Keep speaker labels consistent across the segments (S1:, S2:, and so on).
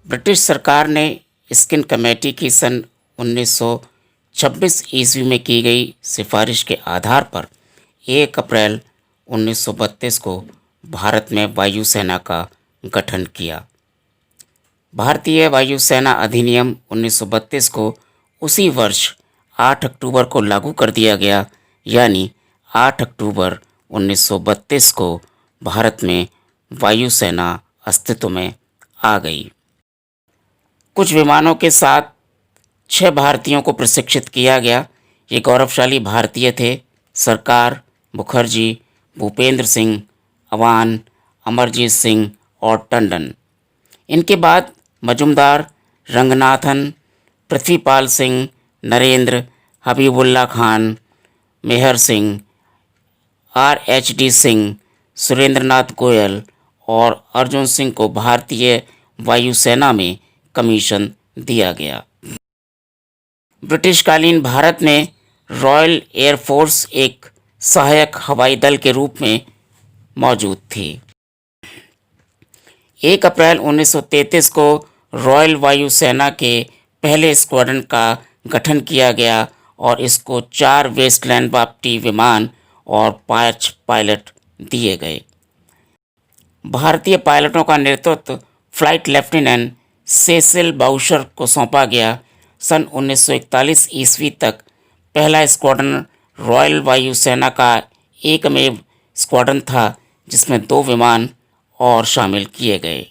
S1: British सरकार ने skin committee की सन 1926 ईस्वी में की गई सिफारिश के आधार पर 1 अप्रैल 1932 को भारत में वायुसेना का गठन किया। भारतीय वायुसेना अधिनियम 1932 को उसी वर्ष 8 अक्टूबर को लागू कर दिया गया, यानी 8 अक्टूबर 1932 को भारत में वायुसेना अस्तित्व में आ गई। कुछ विमानों के साथ 6 भारतीयों को प्रशिक्षित किया गया। ये गौरवशाली भारतीय थे: सरकार, मुखर्जी, भूपेंद्र सिंह, अवान, अमरजीत सिंह और टंडन। इनके बाद मजुमदार, रंगनाथन, पृथ्वीपाल सिंह, नरेंद्र, हबीबुल्ला खान, मेहर सिंह, RHD सिंह, सुरेंद्रनाथ गोयल और अर्जुन सिंह को भारतीय वायुसेना में कमीशन दिया गया। ब्रिटिशकालीन भारत में रॉयल एयरफोर्स एक सहायक हवाई दल के रूप में मौजूद थी। 1 अप्रैल 1933 को रॉयल वायुसेना के पहले स्क्वाड्रन का गठन किया गया और इसको 4 वेस्टलैंड वापटी विमान और 5 पायलट दिए गए। भारतीय पायलटों का नेतृत्व फ्लाइट लेफ्टिनेंट सेसिल बाउशर को सौंपा गया। सन 1941 ईस्वी तक पहला स्क्वाड्रन रॉयल वायुसेना का एकमेव स्क्वाड्रन था जिसमें 2 विमान और शामिल किए गए।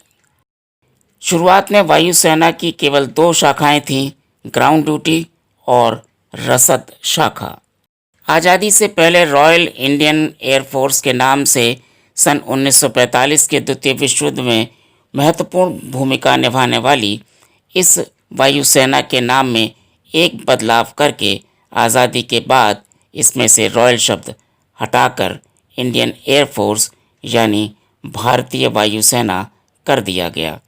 S1: शुरुआत में वायुसेना की केवल 2 शाखाएं थीं, ग्राउंड ड्यूटी और रसद शाखा। आज़ादी से पहले रॉयल इंडियन एयरफोर्स के नाम से सन 1945 के द्वितीय विश्व युद्ध में महत्वपूर्ण भूमिका निभाने वाली इस वायुसेना के नाम में एक बदलाव करके आज़ादी के बाद इसमें से रॉयल शब्द हटाकर इंडियन एयरफोर्स यानी भारतीय वायुसेना कर दिया गया।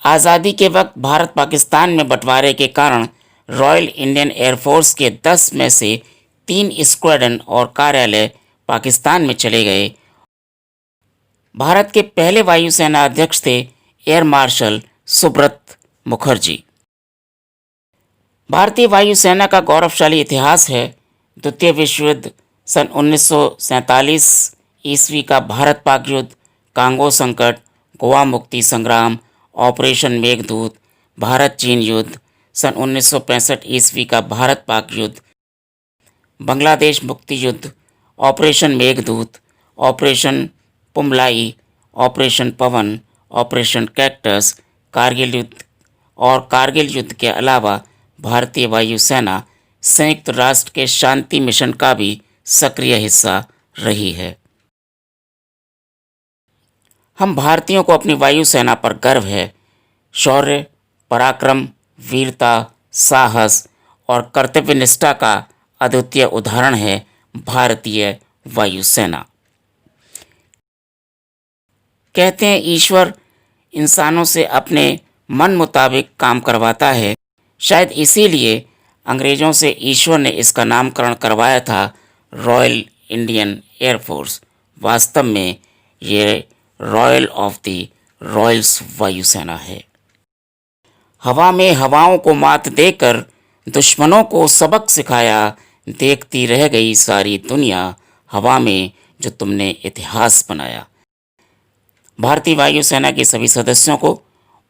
S1: आज़ादी के वक्त भारत पाकिस्तान में बंटवारे के कारण रॉयल इंडियन एयरफोर्स के 10 में से 3 स्क्वाड्रन और कार्यालय पाकिस्तान में चले गए। भारत के पहले वायुसेना अध्यक्ष थे एयर मार्शल सुब्रत मुखर्जी। भारतीय वायुसेना का गौरवशाली इतिहास है। द्वितीय विश्व युद्ध, सन 1947 ईस्वी का भारत पाक युद्ध, कांगो संकट, गोवा मुक्ति संग्राम, ऑपरेशन मेघदूत, भारत चीन युद्ध, सन 1965 ईस्वी का भारत पाक युद्ध, बांग्लादेश मुक्ति युद्ध, operation Meghdoot, operation Poomalai, operation पवन, ऑपरेशन कैक्टस, कारगिल युद्ध और कारगिल युद्ध के अलावा भारतीय वायुसेना संयुक्त राष्ट्र के शांति मिशन का भी सक्रिय हिस्सा रही है। हम भारतीयों को अपनी वायुसेना पर गर्व है। शौर्य, पराक्रम, वीरता, साहस और कर्तव्यनिष्ठा का अद्वितीय उदाहरण है भारतीय वायुसेना। कहते हैं ईश्वर इंसानों से अपने मन मुताबिक काम करवाता है। शायद इसीलिए अंग्रेज़ों से ईश्वर ने इसका नामकरण करवाया था रॉयल इंडियन एयरफोर्स। वास्तव में ये रॉयल ऑफ द रॉयल्स वायुसेना है। हवा में हवाओं को मात देकर दुश्मनों को सबक सिखाया, देखती रह गई सारी दुनिया हवा में जो तुमने इतिहास बनाया। भारतीय वायुसेना के सभी सदस्यों को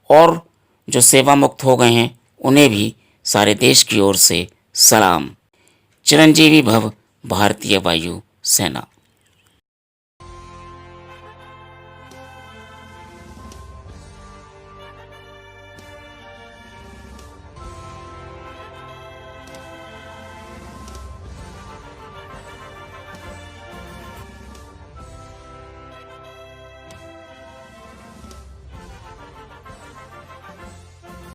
S1: और जो सेवा मुक्त हो गए हैं उन्हें भी सारे देश की ओर से सलाम। चिरंजीवी भव भारतीय वायु सेना।